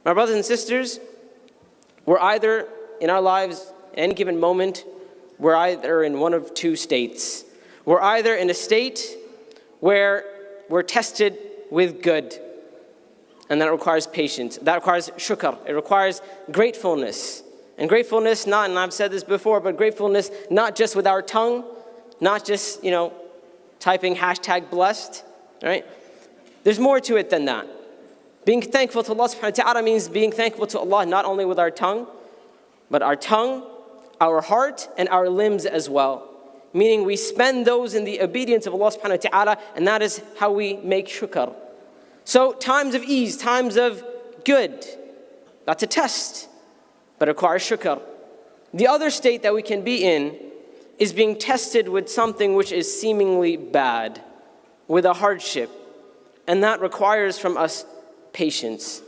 My brothers and sisters, we're either in our lives, at any given moment, we're either in one of two states. We're either in a state where we're tested with good, and that requires patience. That requires shukr. It requires gratefulness. And gratefulness, and I've said this before, but gratefulness not just with our tongue, not just, typing #blessed, right? There's more to it than that. Being thankful to Allah subhanahu wa ta'ala means being thankful to Allah not only with our tongue, but our tongue, our heart, and our limbs as well. Meaning we spend those in the obedience of Allah subhanahu wa ta'ala, and that is how we make shukr. So times of ease, times of good, that's a test, but it requires shukr. The other state that we can be in is being tested with something which is seemingly bad, with a hardship, and that requires from us patience.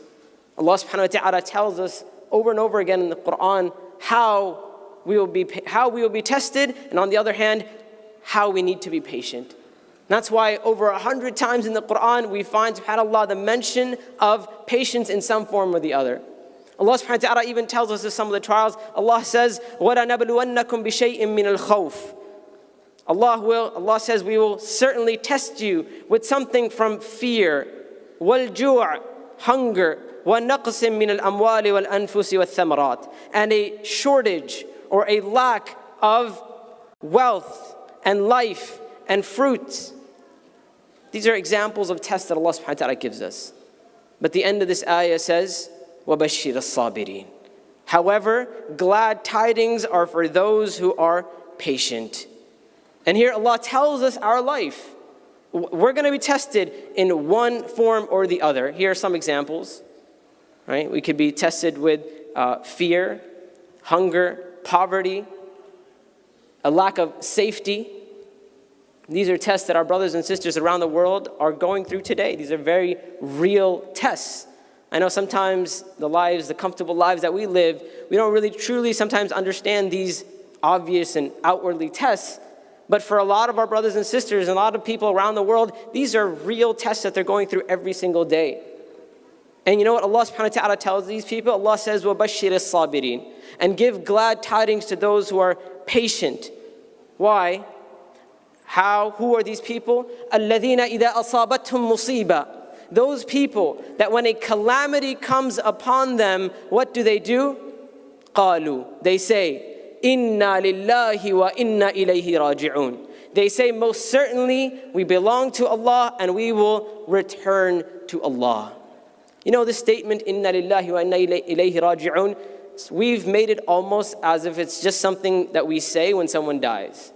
Allah subhanahu wa ta'ala tells us over and over again in the Quran how we will be tested, and on the other hand, how we need to be patient. That's why over 100 times in the Quran we find, subhanAllah, the mention of patience in some form or the other. Allah subhanahu wa ta'ala even tells us of some of the trials. Allah says, وَلَنَبْلُوَنَّكُمْ بِشَيْءٍ مِّنَ الْخَوْفِ. Allah says, we will certainly test you with something from fear, وَالْجُوعِ, hunger, وَنَقْصٍ مِّنَ الْأَمْوَالِ وَالْأَنفُسِ وَالثَّمَرَاتِ, and a shortage or a lack of wealth and life and fruits. These are examples of tests that Allah subhanahu wa ta'ala gives us. But the end of this ayah says, وَبَشِّرَ الصَّابِرِينَ. However, glad tidings are for those who are patient. And here Allah tells us our life. We're going to be tested in one form or the other. Here are some examples. Right? We could be tested with fear, hunger, poverty, a lack of safety. These are tests that our brothers and sisters around the world are going through today. These are very real tests. I know sometimes the comfortable lives that we live, we don't really truly sometimes understand these obvious and outwardly tests. But for a lot of our brothers and sisters and a lot of people around the world, these are real tests that they're going through every single day. And you know what Allah subhanahu wa ta'ala tells these people? Allah says, وَبَشِّرِ الصَّابِرِينَ, and give glad tidings to those who are patient. Why? How? Who are these people? الَّذِينَ إِذَا أَصَابَتْهُمْ مُصِيبَةٌ. Those people that when a calamity comes upon them, what do? قَالُوا, they say, إِنَّا لِلَّهِ وَإِنَّا إِلَيْهِ رَاجِعُونَ. They say, most certainly we belong to Allah and we will return to Allah. You know this statement, إِنَّا لِلَّهِ وَإِنَّا إِلَيْهِ رَاجِعُونَ, we've made it almost as if it's just something that we say when someone dies.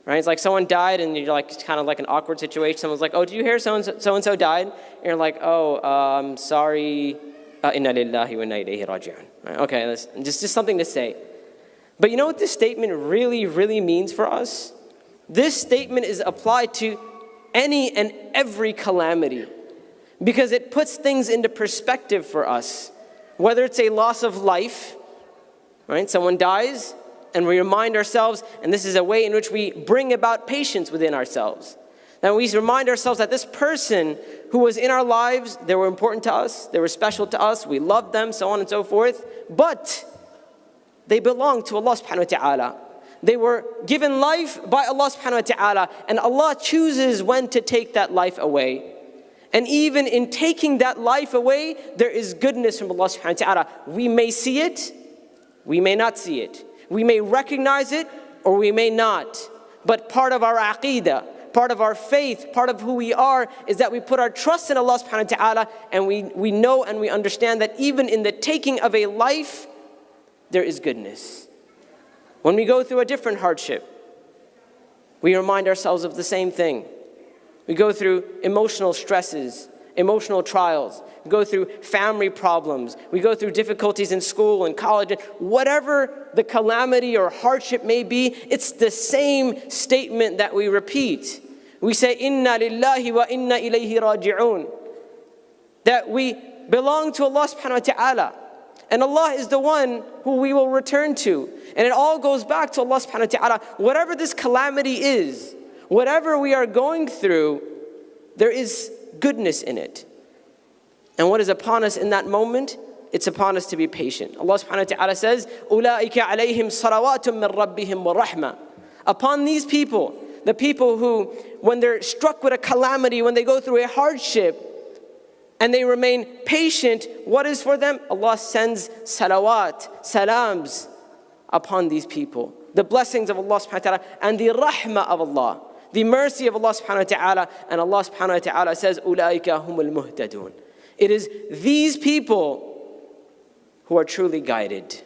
Right? It's like someone died and you're like, it's kind of like an awkward situation. Someone's like, oh, did you hear so-and-so died? And you're like, oh, I'm sorry. Inna lillahi wa inna ilayhi raji'un. Right? Okay, that's just something to say. But you know what this statement really, really means for us? This statement is applied to any and every calamity because it puts things into perspective for us. Whether it's a loss of life, right? Someone dies, and we remind ourselves, and this is a way in which we bring about patience within ourselves. Now we remind ourselves that this person who was in our lives, they were important to us, they were special to us, we loved them, so on and so forth, but they belong to Allah subhanahu wa ta'ala. They were given life by Allah subhanahu wa ta'ala, and Allah chooses when to take that life away. And even in taking that life away, there is goodness from Allah subhanahu wa ta'ala. We may see it, we may not see it. We may recognize it or we may not. But part of our aqeedah, part of our faith, part of who we are is that we put our trust in Allah subhanahu wa ta'ala, and we know and we understand that even in the taking of a life, there is goodness. When we go through a different hardship, we remind ourselves of the same thing. We go through emotional stresses, emotional trials. We go through family problems. We go through difficulties in school and college. Whatever the calamity or hardship may be, it's the same statement that we repeat. We say, Inna lillahi wa inna ilayhi raji'un. That we belong to Allah subhanahu wa ta'ala. And Allah is the one who we will return to. And it all goes back to Allah subhanahu wa ta'ala. Whatever this calamity is, whatever we are going through, there is goodness in it. And what is upon us in that moment? it's upon us to be patient. Allah subhanahu wa ta'ala says, أُولَٰئِكَ عَلَيْهِمْ صَلَوَاتٌ مِّن رَبِّهِمْ وَرَحْمَةٌ. Upon these people, the people who, when they're struck with a calamity, when they go through a hardship, and they remain patient, what is for them? Allah sends salawat, salams upon these people. The blessings of Allah subhanahu wa ta'ala and the rahmah of Allah, the mercy of Allah subhanahu wa ta'ala. And Allah subhanahu wa ta'ala says, أُولَٰئِكَ هُمُ الْمُهْتَدُونَ. It is these people who are truly guided.